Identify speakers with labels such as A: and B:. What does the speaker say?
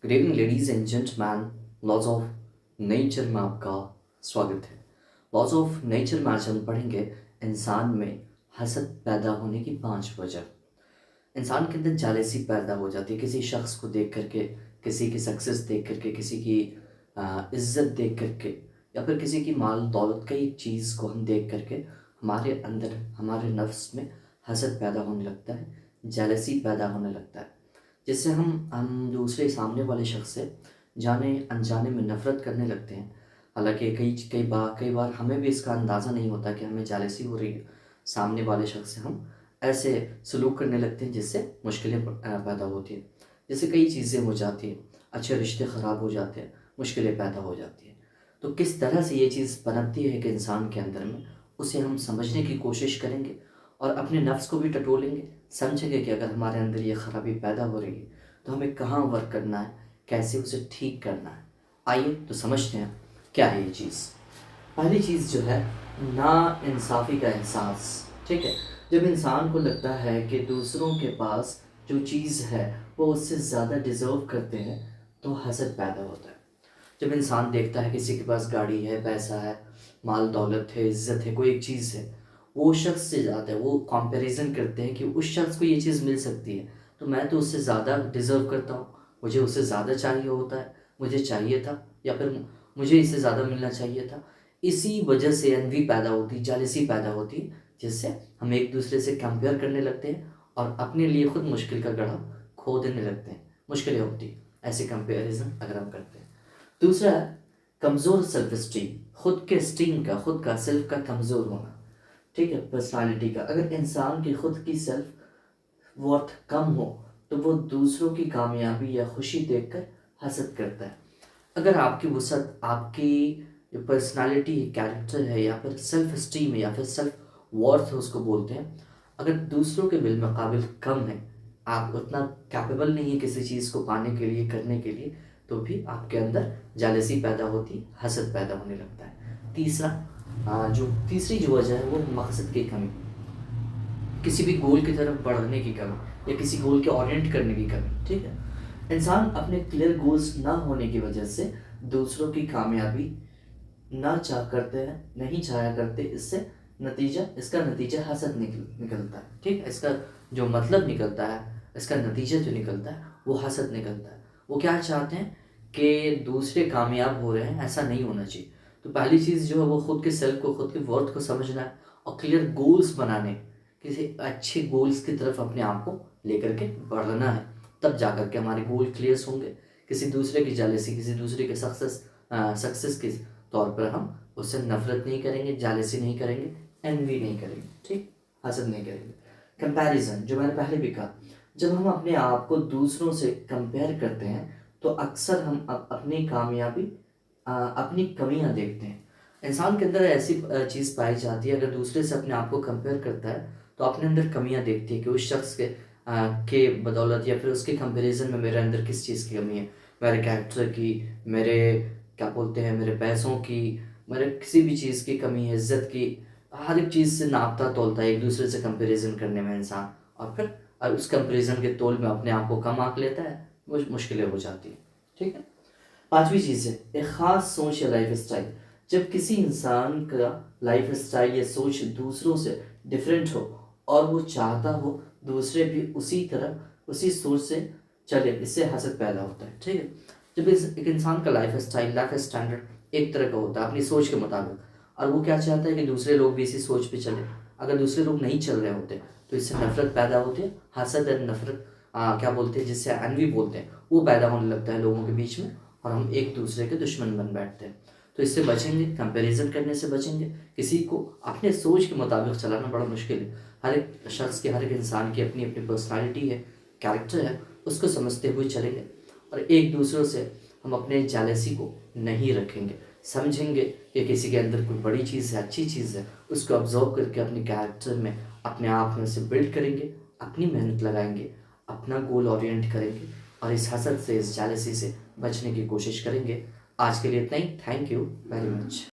A: Good evening ladies and gentleman. Laws of nature में आपका स्वागत है। लॉज ऑफ नेचर में आज हम पढ़ेंगे इंसान में हसद पैदा होने की 5 वजह। इंसान के अंदर जालसी पैदा हो जाती है किसी शख्स को देख करके, किसी की सक्सेस देख करके, किसी की इज्जत देख करके, या फिर किसी की माल दौलत कई चीज़ को हम देख करके हमारे अंदर, हमारे नफ्स में हसद पैदा होने लगता है, जालसी पैदा होने लगता है, जिससे हम दूसरे सामने वाले शख्स से जाने अनजाने में नफ़रत करने लगते हैं। हालांकि कई बार हमें भी इसका अंदाज़ा नहीं होता कि हमें जालसी हो रही है। सामने वाले शख्स से हम ऐसे सलूक करने लगते हैं जिससे मुश्किलें पैदा होती हैं, जिससे कई चीज़ें हो जाती हैं, अच्छे रिश्ते ख़राब हो जाते हैं, मुश्किलें पैदा हो जाती हैं। तो किस तरह से ये चीज़ पनपती है कि इंसान के अंदर में, उसे हम समझने की कोशिश करेंगे और अपने नफ्स को भी टटोलेंगे, समझेंगे कि अगर हमारे अंदर ये ख़राबी पैदा हो रही है तो हमें कहाँ वर्क करना है, कैसे उसे ठीक करना है। आइए तो समझते हैं क्या है ये चीज़। पहली चीज़ जो है, ना इंसाफ़ी का एहसास। ठीक है, जब इंसान को लगता है कि दूसरों के पास जो चीज़ है वो उससे ज़्यादा डिज़र्व करते हैं, तो हसद पैदा होता है। जब इंसान देखता है किसी के पास गाड़ी है, पैसा है, माल दौलत है, इज़्ज़त है, कोई एक चीज़ है, वो उस शख्स से ज़्यादा है, वो कंपैरिजन करते हैं कि उस शख्स को ये चीज़ मिल सकती है तो मैं तो उससे ज़्यादा डिज़र्व करता हूँ, मुझे उससे ज़्यादा चाहिए होता है, मुझे चाहिए था, या फिर मुझे इससे ज़्यादा मिलना चाहिए था। इसी वजह से एनवी पैदा होती, जालसी पैदा होती है, जिससे हम एक दूसरे से कंपेयर करने लगते हैं और अपने लिए खुद मुश्किल का गढ़ा खो देने लगते हैं। मुश्किलें होती हैं ऐसे कंपेरिजन अगर हम करते हैं। दूसरा है कमज़ोर सेल्फ स्टीम, खुद के स्टीम का, खुद का सेल्फ का कमज़ोर होना। ठीक है, पर्सनालिटी का। अगर इंसान की खुद की सेल्फ वर्थ कम हो तो वो दूसरों की कामयाबी या खुशी देखकर हसद करता है। अगर आपकी वसत, आपकी जो पर्सनालिटी है, कैरेक्टर है, या फिर सेल्फ स्टीम है, या फिर सेल्फ वर्थ उसको बोलते हैं, अगर दूसरों के बिलमुकाबिल कम है, आप उतना कैपेबल नहीं है किसी चीज़ को पाने के लिए, करने के लिए, तो भी आपके अंदर जालसी पैदा होती, हसद पैदा होने लगता है। जो तीसरी जो वजह है वो मकसद की कमी, किसी भी गोल की तरफ बढ़ने की कमी, या किसी गोल के ओरिएंट करने की कमी। ठीक है, इंसान अपने क्लियर गोल्स ना होने की वजह से दूसरों की कामयाबी ना चाह करते हैं, नहीं चाहा करते, इसका नतीजा हसद निकलता है। ठीक है, इसका जो मतलब निकलता है, इसका नतीजा जो निकलता है वो हसद निकलता है। वो क्या चाहते हैं कि दूसरे कामयाब हो रहे हैं, ऐसा नहीं होना चाहिए। तो पहली चीज़ जो है वो खुद के सेल्फ को, खुद के वर्थ को समझना है और क्लियर गोल्स बनाने, किसी अच्छे गोल्स की तरफ अपने आप को लेकर के बढ़ना है। तब जाकर के हमारे गोल क्लियर होंगे। किसी दूसरे की जेलसी, किसी दूसरे के सक्सेस के तौर पर हम उससे नफरत नहीं करेंगे, जालसी नहीं करेंगे, एनवी नहीं करेंगे, ठीक, हसद नहीं करेंगे। कंपैरिजन, जो मैंने पहले भी कहा, जब हम अपने आप को दूसरों से कंपेयर करते हैं तो अक्सर हम अपनी कामयाबी, अपनी कमियां देखते हैं। इंसान के अंदर ऐसी चीज़ पाई जाती है, अगर दूसरे से अपने आप को कंपेयर करता है तो अपने अंदर कमियां देखती है कि उस शख्स के बदौलत या फिर उसके कंपैरिजन में मेरे अंदर किस चीज़ की कमी है, मेरे कैरेक्टर की, मेरे क्या बोलते हैं, मेरे पैसों की, मेरे किसी भी चीज़ की कमी है, इज्जत की। हर एक चीज़ से नापता तोलता है एक दूसरे से कंपैरिजन करने में इंसान, और फिर उस कंपैरिजन के तोल में अपने आप को कम आंक लेता है, वो मुश्किलें हो जाती है। ठीक है, पांचवी चीज़ है एक ख़ास सोच या लाइफ स्टाइल। जब किसी इंसान का लाइफ स्टाइल या सोच दूसरों से डिफरेंट हो और वो चाहता हो दूसरे भी उसी तरह, उसी सोच से चले, इससे हसद पैदा होता है। ठीक है, जब एक इंसान का लाइफ स्टाइल, लाइफ स्टैंडर्ड एक तरह का होता है अपनी सोच के मुताबिक, और वो क्या चाहता है कि दूसरे लोग भी इसी सोच पे चले, अगर दूसरे लोग नहीं चल रहे होते तो इससे नफरत पैदा होती है। हसद और नफरत, क्या बोलते हैं, जिससे एनवी बोलते हैं, वो पैदा होने लगता है लोगों के बीच में, और हम एक दूसरे के दुश्मन बन बैठते हैं। तो इससे बचेंगे, कंपैरिजन करने से बचेंगे। किसी को अपने सोच के मुताबिक चलाना बड़ा मुश्किल है। हर एक शख्स की, हर एक इंसान की अपनी अपनी पर्सनालिटी है, कैरेक्टर है, उसको समझते हुए चलेंगे और एक दूसरों से हम अपने जालसी को नहीं रखेंगे। समझेंगे कि किसी के अंदर कोई बड़ी चीज़ है, अच्छी चीज़ है, उसको ऑब्जर्व करके अपने कैरेक्टर में, अपने आप में उसे बिल्ड करेंगे, अपनी मेहनत लगाएंगे, अपना गोल ओरिएंट करेंगे और इस हसद से, इस जालसी से बचने की कोशिश करेंगे। आज के लिए इतना ही। Thank you very much.